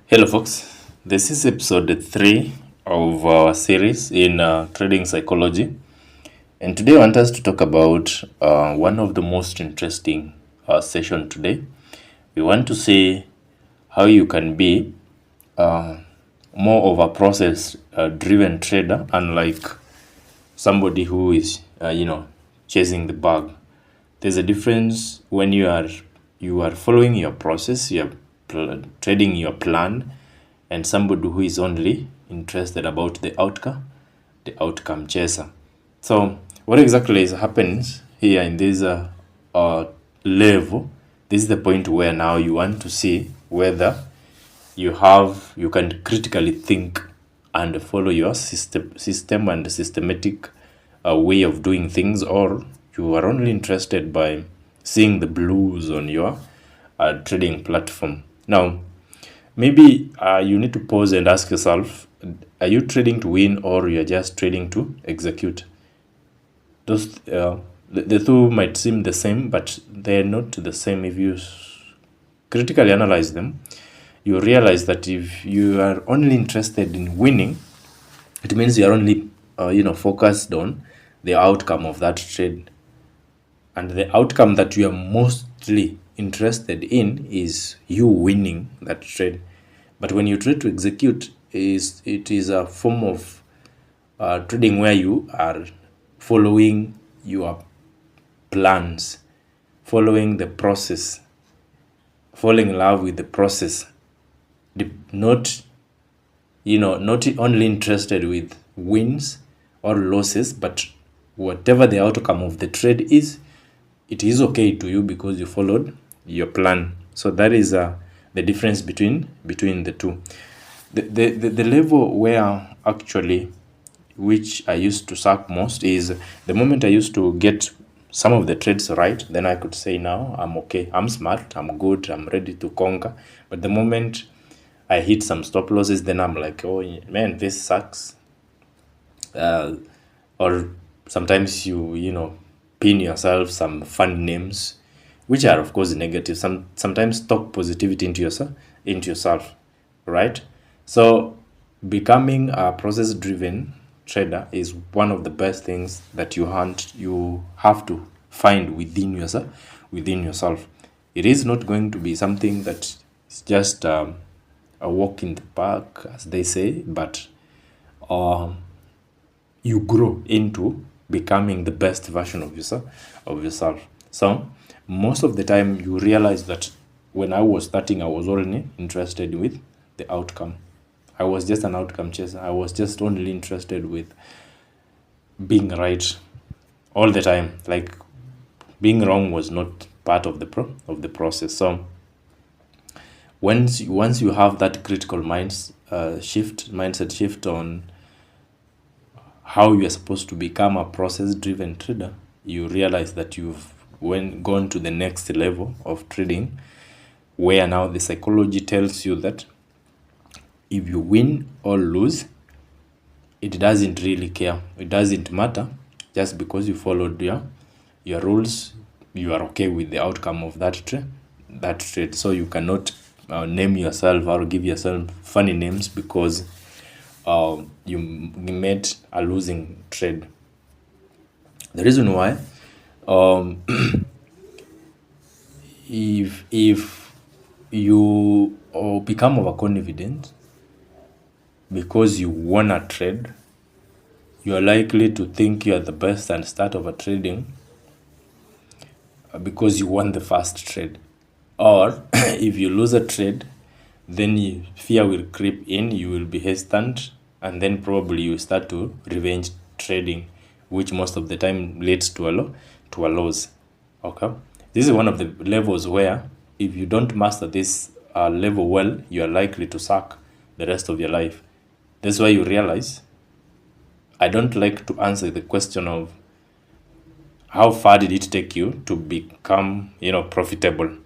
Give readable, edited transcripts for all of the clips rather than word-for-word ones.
Hello, folks. This is episode 3 of our series in trading psychology. And today I want us to talk about one of the most interesting session today. We want to see how you can be more of a process driven trader, unlike somebody who is, chasing the bug. There's a difference when you are following your process, you're trading your plan, and somebody who is only interested about the outcome chaser. So what exactly happens here in this level? This is the point where now you want to see whether you can critically think and follow your system and systematic way of doing things, or you are only interested by seeing the blues on your trading platform. Now, maybe you need to pause and ask yourself, are you trading to win, or you are just trading to execute? Those the two might seem the same, but they're not the same. If you critically analyze them, you realize that if you are only interested in winning, it means you are only focused on the outcome of that trade, and the outcome that you are mostly interested in is you winning that trade. But when you try to execute, it is a form of trading where you are following your plans, following the process, falling in love with the process, not not only interested with wins or losses, but whatever the outcome of the trade is, it is okay to you because you followed your plan. So that is the difference between the two. The level where actually which I used to suck most is the moment I used to get some of the trades right, then I could say now I'm okay, I'm smart, I'm good, I'm ready to conquer. But the moment I hit some stop losses, then I'm like, oh man, this sucks. Or sometimes you pin yourself some fun names, which are of course negative. Sometimes talk positivity into yourself, right? So becoming a process driven trader is one of the best things that you have to find within yourself. It is not going to be something that is just a walk in the park, as they say, but you grow into becoming the best version of yourself. So most of the time you realize that when I was starting, I was only interested with the outcome. I was just an outcome chaser. I was just only interested with being right all the time. Like being wrong was not part of the process. So once you have that critical mindset shift on how you are supposed to become a process driven trader, you realize that you've gone to the next level of trading, where now the psychology tells you that if you win or lose, it doesn't really care. It doesn't matter. Just because you followed your rules, you are okay with the outcome of that trade. So you cannot name yourself or give yourself funny names because you made a losing trade. The reason why, um, if you become overconfident because you won a trade, you are likely to think you are the best and start over trading because you won the first trade. Or if you lose a trade, then fear will creep in, you will be hesitant, and then probably you start to revenge trading, which most of the time leads to a loss. Okay, this is one of the levels where if you don't master this level well, you are likely to suck the rest of your life. That's why you realize I don't like to answer the question of how far did it take you to become profitable.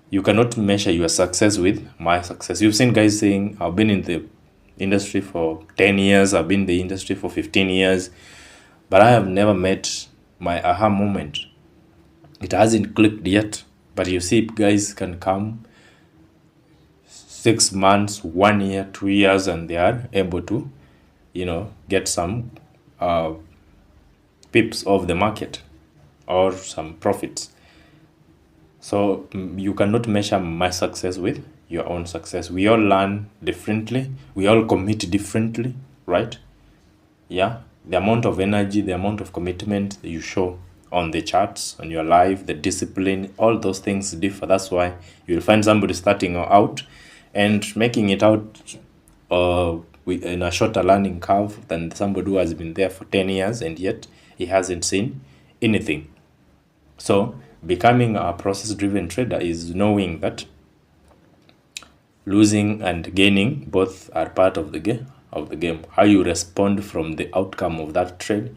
You cannot measure your success with my success. You've seen guys saying, I've been in the industry for 10 years, I've been in the industry for 15 years, but I have never met my aha moment. It hasn't clicked yet. But you see, guys can come 6 months, 1 year, 2 years, and they are able to, get some pips of the market or some profits. So you cannot measure my success with your own success. We all learn differently. We all commit differently, right? Yeah. The amount of energy, the amount of commitment that you show on the charts, on your life, the discipline, all those things differ. That's why you'll find somebody starting out and making it out in a shorter learning curve than somebody who has been there for 10 years and yet he hasn't seen anything. So becoming a process-driven trader is knowing that losing and gaining both are part of the game. How you respond from the outcome of that trade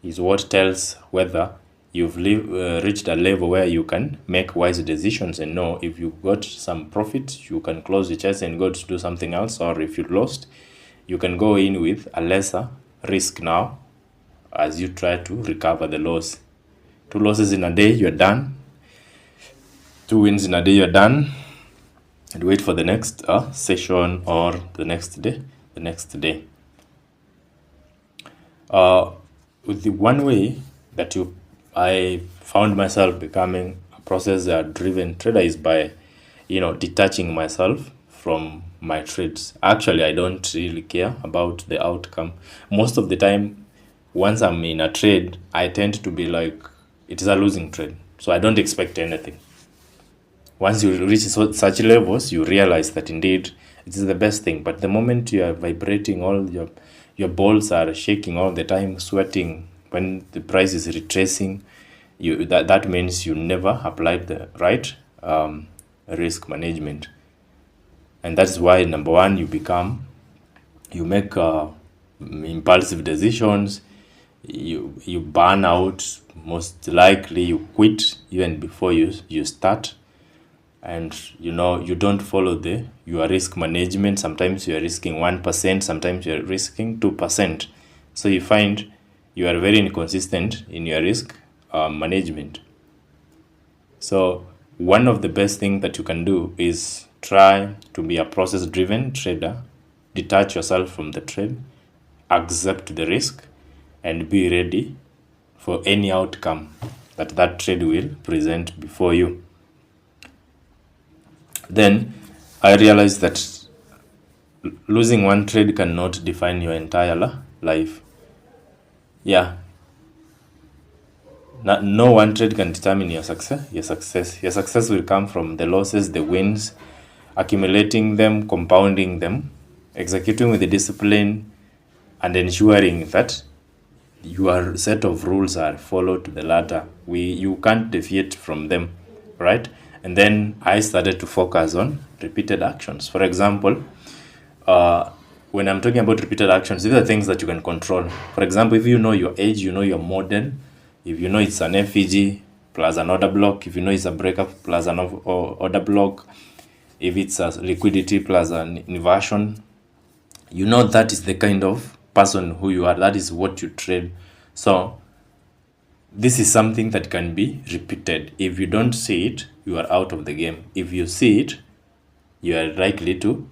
is what tells whether you've reached a level where you can make wise decisions and know if you got some profit, you can close your chest and go to do something else, or if you lost, you can go in with a lesser risk now as you try to recover the loss. 2 losses in a day, you're done. 2 wins in a day, you're done. And wait for the next session or the next day. With the one way that I found myself becoming a process-driven trader is by, detaching myself from my trades. Actually, I don't really care about the outcome. Most of the time, once I'm in a trade, I tend to be like, it is a losing trade. So I don't expect anything. Once you reach such levels, you realize that indeed it is the best thing. But the moment you are vibrating, all your balls are shaking all the time, sweating when the price is retracing, that means you never applied the right risk management. And that's why, number one, you make impulsive decisions, you burn out, most likely you quit even before you start. And you don't follow your risk management. Sometimes you are risking 1%, sometimes you are risking 2%. So you find you are very inconsistent in your risk management. So one of the best things that you can do is try to be a process-driven trader. Detach yourself from the trade, accept the risk, and be ready for any outcome that trade will present before you. Then I realized that losing one trade cannot define your entire life. Yeah. No one trade can determine your success. Your success will come from the losses, the wins, accumulating them, compounding them, executing with the discipline, and ensuring that your set of rules are followed to the letter. You can't deviate from them, right? And then I started to focus on repeated actions. For example, when I'm talking about repeated actions, these are things that you can control. For example, if you know your age, you know your model, if you know it's an FEG plus an order block, if you know it's a breakup plus an order block, if it's a liquidity plus an inversion, that is the kind of person who you are. That is what you trade. So this is something that can be repeated. If you don't see it, you are out of the game. If you see it, you are likely to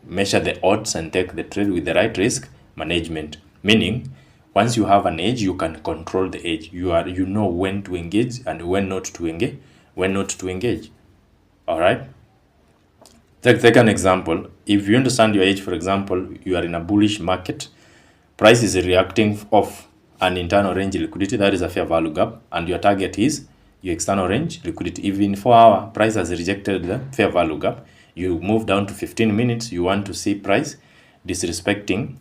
measure the odds and take the trade with the right risk management. Meaning, once you have an edge, you can control the edge. You know when to engage and when not to engage. All right. Take an example. If you understand your edge, for example, you are in a bullish market, price is reacting off an internal range liquidity, that is a fair value gap, and your target is your external range liquidity. Even 4 hour price has rejected the fair value gap, you move down to 15 minutes, you want to see price disrespecting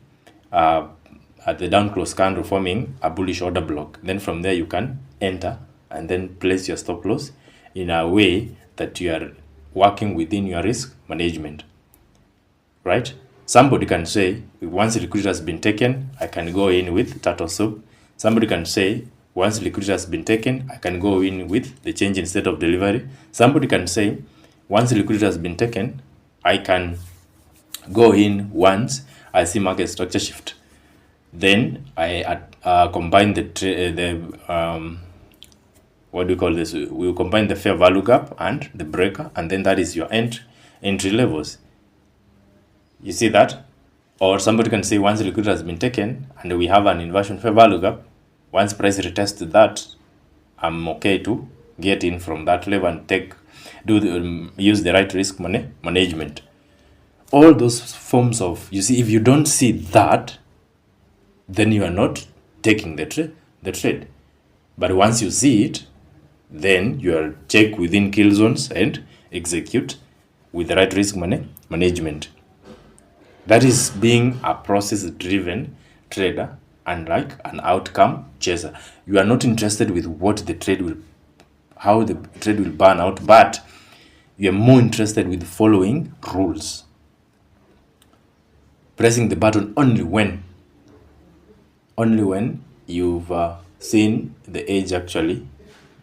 at the down close candle, forming a bullish order block. Then from there you can enter and then place your stop loss in a way that you are working within your risk management, right? Somebody can say, once liquidity has been taken, I can go in with turtle soup. Somebody can say, once liquidity has been taken, I can go in with the change in state of delivery. Somebody can say, once liquidity has been taken, I can go in once I see market structure shift. Then I combine what do you call this? We will combine the fair value gap and the breaker, and then that is your entry. entry levels. You see that? Or somebody can say once liquidity has been taken and we have an inversion fair value gap, once price retests that, I'm okay to get in from that level and use the right risk management. All those forms of, you see, if you don't see that, then you are not taking the trade. But once you see it, then you are check within kill zones and execute with the right risk management. That is being a process-driven trader, unlike an outcome chaser. You are not interested with how the trade will pan out, but you are more interested with following rules. Pressing the button only when you've seen the edge actually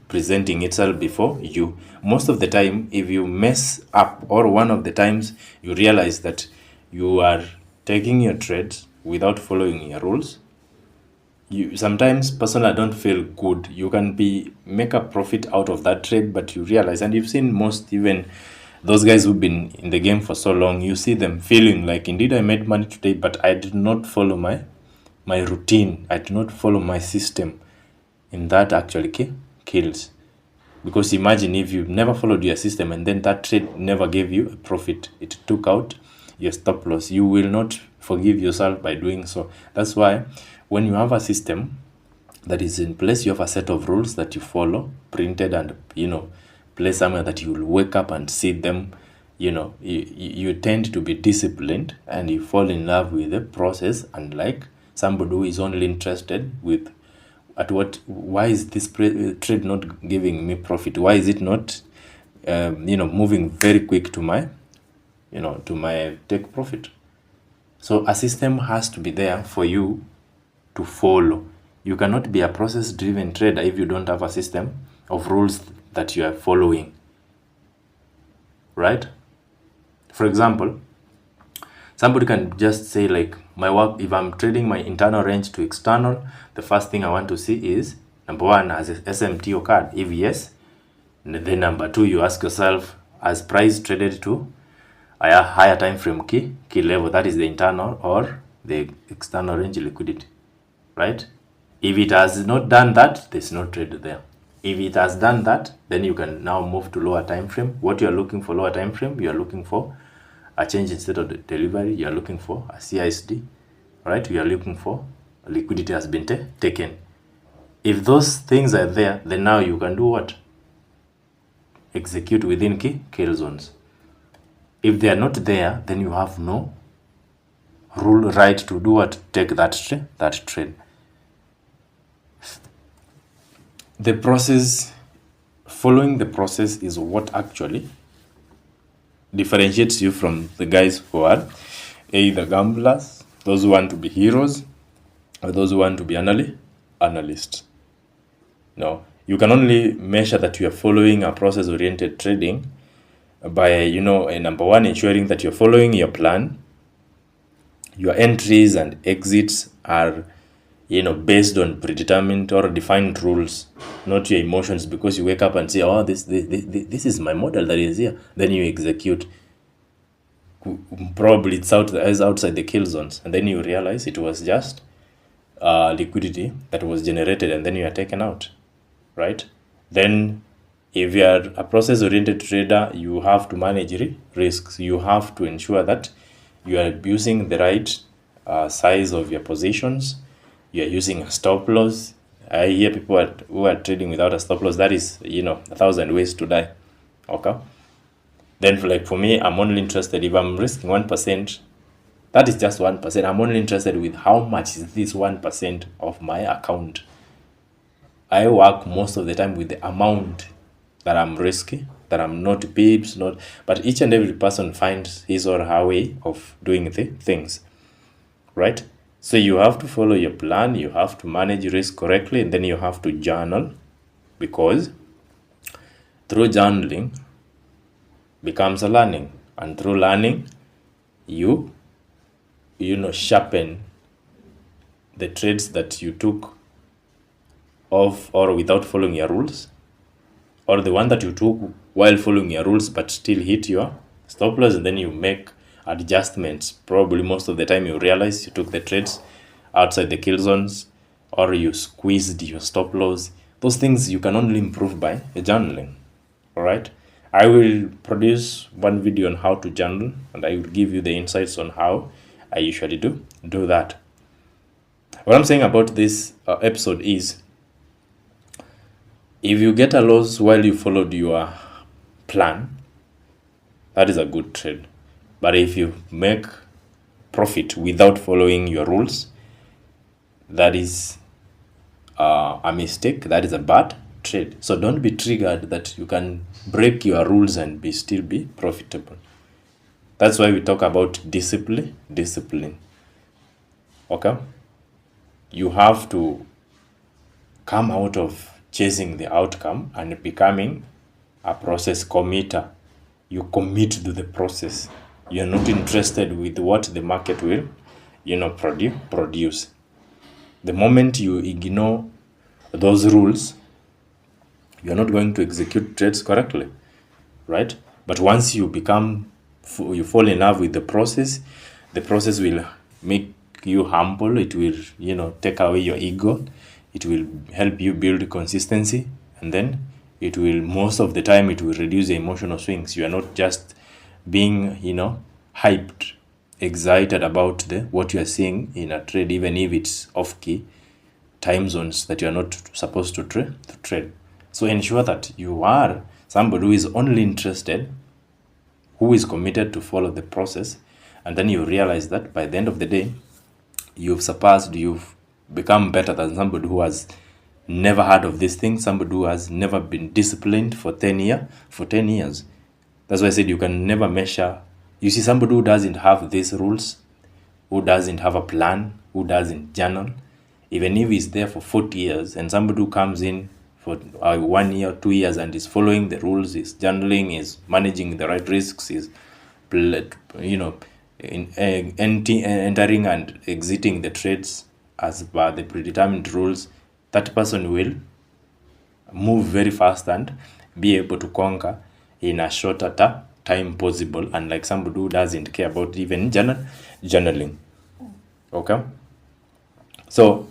presenting itself before you. Most of the time, if you mess up, or one of the times you realize that you are taking your trades without following your rules, you sometimes personally don't feel good. You can make a profit out of that trade, but you realize, and you've seen most, even those guys who've been in the game for so long, you see them feeling like, indeed I made money today, but I did not follow my routine. I did not follow my system. And that actually kills. Because imagine if you never followed your system and then that trade never gave you a profit, it took out your stop loss, you will not forgive yourself by doing so. That's why when you have a system that is in place, you have a set of rules that you follow, printed and place somewhere that you will wake up and see them. You tend to be disciplined and you fall in love with the process, unlike somebody who is only interested with why is this trade not giving me profit? Why is it not moving very quick to my take profit? So a system has to be there for you to follow. You cannot be a process-driven trader if you don't have a system of rules that you are following, right? For example, somebody can just say, like, my work, if I'm trading my internal range to external, the first thing I want to see is, number one, has SMT occurred? If yes, and then number two, you ask yourself, has price traded to a higher time frame key level, that is the internal or the external range liquidity, right? If it has not done that, there's no trade there. If it has done that, then you can now move to lower time frame. What you are looking for lower time frame, you are looking for a change in state of delivery, you are looking for a CISD, right? You are looking for liquidity has been taken. If those things are there, then now you can do what? Execute within kill zones. If they are not there, then you have no rule right to do what? Take that trade. The process, following the process, is what actually differentiates you from the guys who are either gamblers, those who want to be heroes, or those who want to be analysts. No, you can only measure that you are following a process-oriented trading by, number one, ensuring that you're following your plan. Your entries and exits are, based on predetermined or defined rules, not your emotions, because you wake up and say, oh, this is my model that is here. Then you execute. Probably it's outside the kill zones. And then you realize it was just liquidity that was generated, and then you are taken out, right? Then if you are a process-oriented trader, you have to manage risks. You have to ensure that you are using the right size of your positions. You are using a stop loss. I hear people who are trading without a stop loss. That is, 1,000 ways to die. Okay. Then for me, I'm only interested if I'm risking 1%. That is just 1%. I'm only interested with how much is this 1% of my account. I work most of the time with the amount that I'm risking, that I'm not pips, but each and every person finds his or her way of doing the things, right? So you have to follow your plan, you have to manage risk correctly, and then you have to journal, because through journaling becomes a learning, and through learning you sharpen the trades that you took off or without following your rules, or the one that you took while following your rules but still hit your stop loss, and then you make adjustments. Probably most of the time you realize you took the trades outside the kill zones, or you squeezed your stop loss. Those things you can only improve by journaling. All right, I will produce one video on how to journal, and I will give you the insights on how I usually do that. What I'm saying about this episode is, if you get a loss while you followed your plan, that is a good trade. But if you make profit without following your rules, that is a mistake. That is a bad trade. So don't be triggered that you can break your rules and still be profitable. That's why we talk about discipline. Okay, you have to come out of chasing the outcome and becoming a process committer. You commit to the process. You're not interested with what the market will, produce. The moment you ignore those rules, you're not going to execute trades correctly, right? But once you fall in love with the process will make you humble. It will, take away your ego. It will help you build consistency, and then most of the time, it will reduce the emotional swings. You are not just being, hyped, excited about what you are seeing in a trade, even if it's off key time zones that you are not supposed to trade. So ensure that you are somebody who is only interested, who is committed to follow the process, and then you realize that by the end of the day, you've become better than somebody who has never heard of this thing, somebody who has never been disciplined for 10 years. That's why I said you can never measure. You see, somebody who doesn't have these rules, who doesn't have a plan, who doesn't journal, even if he's there for 40 years, and somebody who comes in for 1 year, 2 years, and is following the rules, is journaling, is managing the right risks, is entering and exiting the trades as per the predetermined rules, that person will move very fast and be able to conquer in a shorter time possible, unlike somebody who doesn't care about even journaling. Okay, so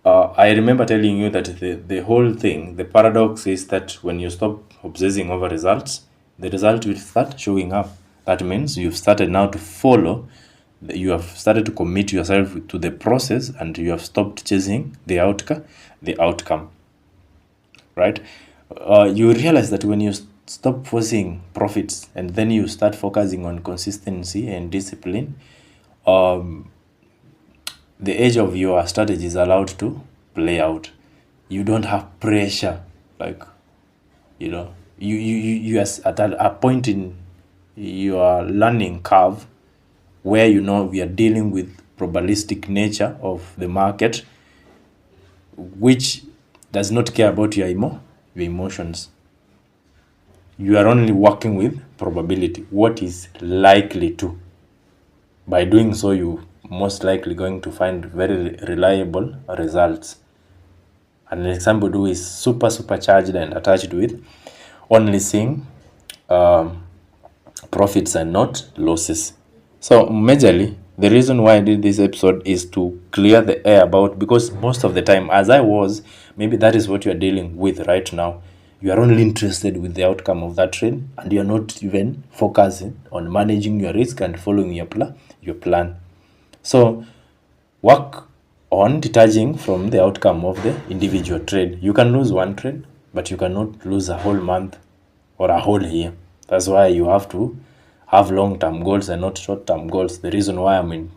I remember telling you that the whole thing, the paradox is that when you stop obsessing over results, the result will start showing up. That means you've started now to follow, you have started to commit yourself to the process, and you have stopped chasing the outcome, right? You realize that when you stop forcing profits and then you start focusing on consistency and discipline, the edge of your strategy is allowed to play out. You don't have pressure, like, you are at a point in your learning curve where we are dealing with probabilistic nature of the market, which does not care about your emotions. You are only working with probability, what is likely to. By doing so, you most likely going to find very reliable results. And like somebody who is super charged and attached with only seeing profits and not losses. So majorly, the reason why I did this episode is to clear the air about, because most of the time, as I was, maybe that is what you are dealing with right now. You are only interested with the outcome of that trade, and you are not even focusing on managing your risk and following your plan. So work on detaching from the outcome of the individual trade. You can lose one trade, but you cannot lose a whole month or a whole year. That's why you have to have long-term goals and not short-term goals. The reason why I'm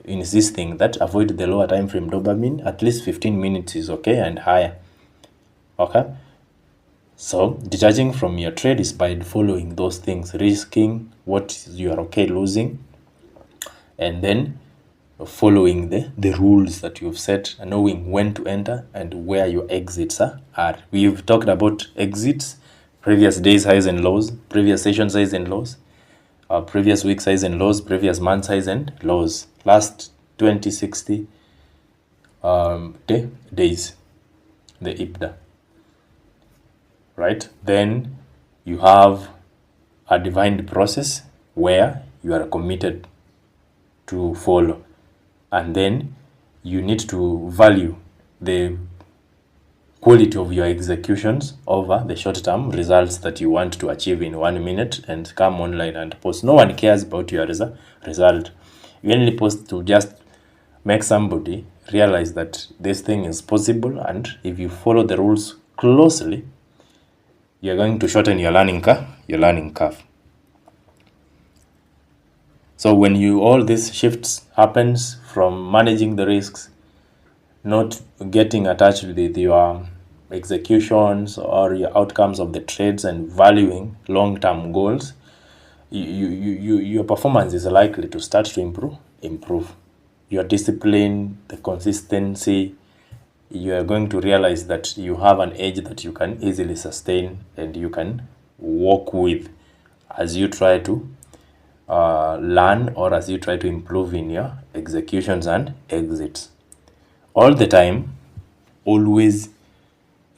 insisting that avoid the lower time frame dopamine, at least 15 minutes is okay, and higher. Okay, so detaching from your trade is by following those things, risking what you are okay losing, and then following the rules that you've set, and knowing when to enter and where your exits are. We've talked about exits, previous days highs and lows, previous sessions highs and lows, previous week's highs and lows, previous month's highs and lows, last 2060 days, the IPDA, right? Then you have a defined process where you are committed to follow, and then you need to value the quality of your executions over the short-term results that you want to achieve in 1 minute and come online and post. No one cares about your result. You only post to just make somebody realize that this thing is possible, and if you follow the rules closely, you're going to shorten your learning curve. So when all these shifts happens from managing the risks, not getting attached with your executions or your outcomes of the trades, and valuing long-term goals, your performance is likely to start to improve. Your discipline, the consistency, you are going to realize that you have an edge that you can easily sustain and you can work with as you try to learn, or as you try to improve in your executions and exits. All the time, always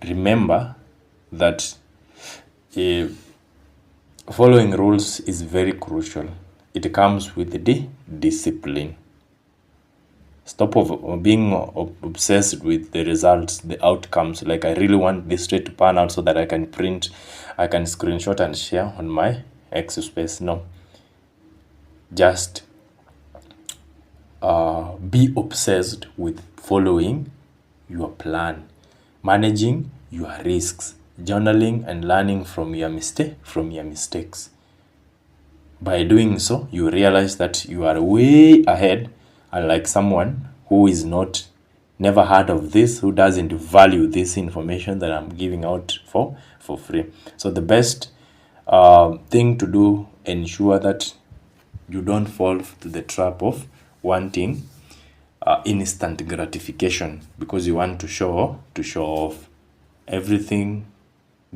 remember that following rules is very crucial. It comes with the discipline. Stop of being obsessed with the results, the outcomes. Like, I really want this trade to pan out so that I can print, I can screenshot and share on my X space. No. Just be obsessed with following your plan, managing your risks, journaling, and learning from your mistakes. By doing so, you realize that you are way ahead, unlike someone who is never heard of this, who doesn't value this information that I'm giving out for free. So the best thing to do, ensure that you don't fall to the trap of wanting instant gratification, because you want to show off. Everything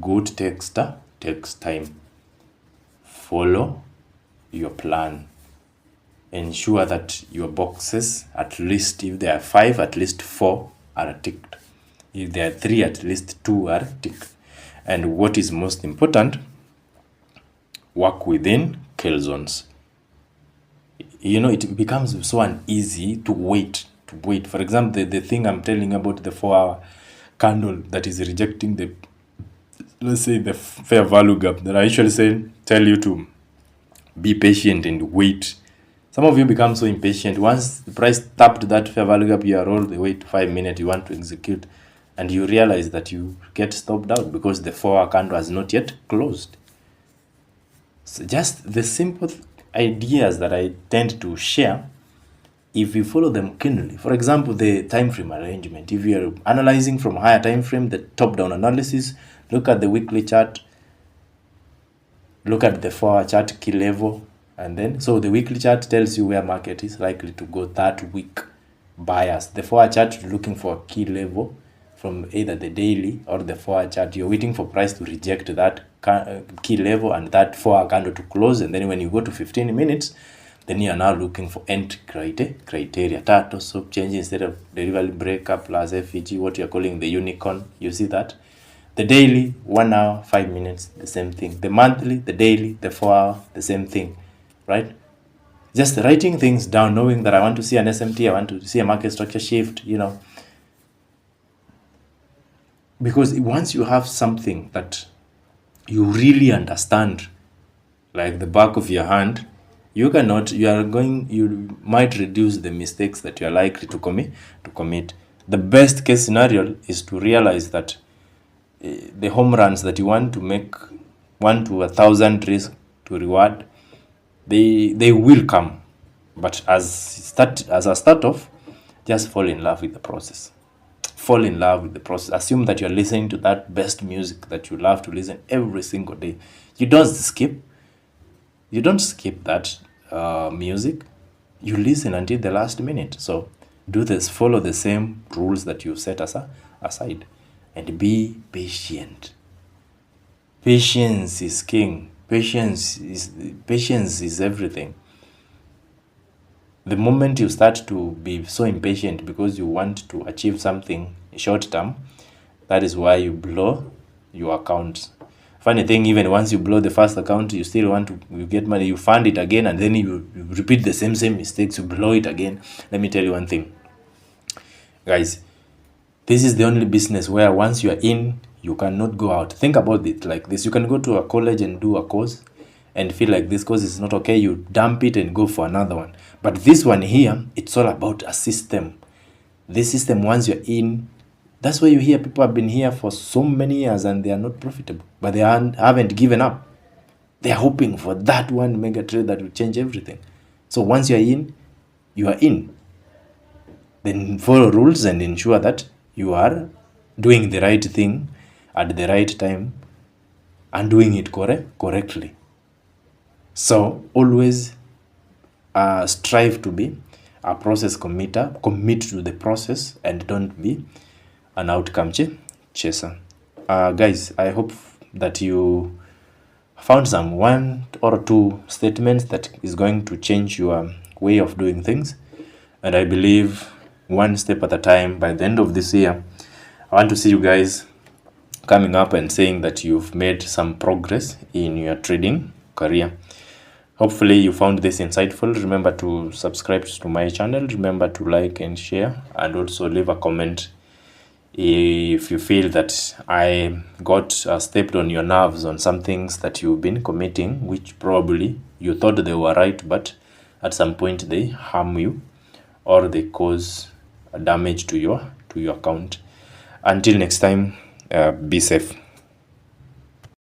good takes time. Follow your plan. Ensure that your boxes, at least if there are 5, at least 4 are ticked. If there are 3, at least 2 are ticked. And what is most important, work within kill zones. It becomes so uneasy to wait. For example, the thing I'm telling about, the 4-hour candle that is rejecting the, let's say, the fair value gap, that I usually tell you to be patient and wait. Some of you become so impatient. Once the price tapped that fair value gap, you are all the way to 5 minutes, you want to execute, and you realize that you get stopped out because the 4-hour candle has not yet closed. So just the simple ideas that I tend to share, if you follow them keenly. For example, the time frame arrangement. If you're analyzing from higher time frame, the top-down analysis, look at the weekly chart, look at the 4-hour chart key level, and then so the weekly chart tells you where market is likely to go that week. Bias. The 4-hour chart, you're looking for a key level from either the daily or the 4-hour chart. You're waiting for price to reject that key level and that 4-hour candle to close, and then when you go to 15 minutes, then you are now looking for entry criteria. Tato soap change instead of delivery breakup plus FEG, what you're calling the unicorn. You see that? The daily, 1 hour, 5 minutes, the same thing. The monthly, the daily, the 4-hour, the same thing, right? Just writing things down, knowing that I want to see an SMT, I want to see a market structure shift, Because once you have something that you really understand, like the back of your hand, you might reduce the mistakes that you are likely to commit. The best case scenario is to realize that the home runs that you want to make, 1 to 1,000 risk to reward, they will come. But as a start off, just fall in love with the process. Fall in love with the process. Assume that you're listening to that best music that you love to listen every single day. You don't skip that music. You listen until the last minute. So do this. Follow the same rules that you set aside, and be patient. Patience is king. Patience is everything. The moment you start to be so impatient because you want to achieve something short term, that is why you blow your accounts. Funny thing, even once you blow the first account, you still want to, you get money, you fund it again, and then you repeat the same mistakes, you blow it again. Let me tell you one thing, guys. This is the only business where once you are in, you cannot go out. Think about it like this. You can go to a college and do a course and feel like this course is not okay. You dump it and go for another one. But this one here, it's all about a system. This system, once you're in, that's why you hear people have been here for so many years and they are not profitable. But they haven't given up. They are hoping for that one mega trade that will change everything. So once you're in, you are in. Then follow rules and ensure that you are doing the right thing at the right time and doing it correctly. So always strive to be a process committer, commit to the process, and don't be an outcome chaser. Guys, I hope that you found some 1 or 2 statements that is going to change your way of doing things. And I believe one step at a time, by the end of this year, I want to see you guys coming up and saying that you've made some progress in your trading career. Hopefully you found this insightful. Remember to subscribe to my channel. Remember to like and share, and also leave a comment if you feel that I got stepped on your nerves on some things that you've been committing, which probably you thought they were right, but at some point they harm you or they cause damage to your account. Until next time, be safe.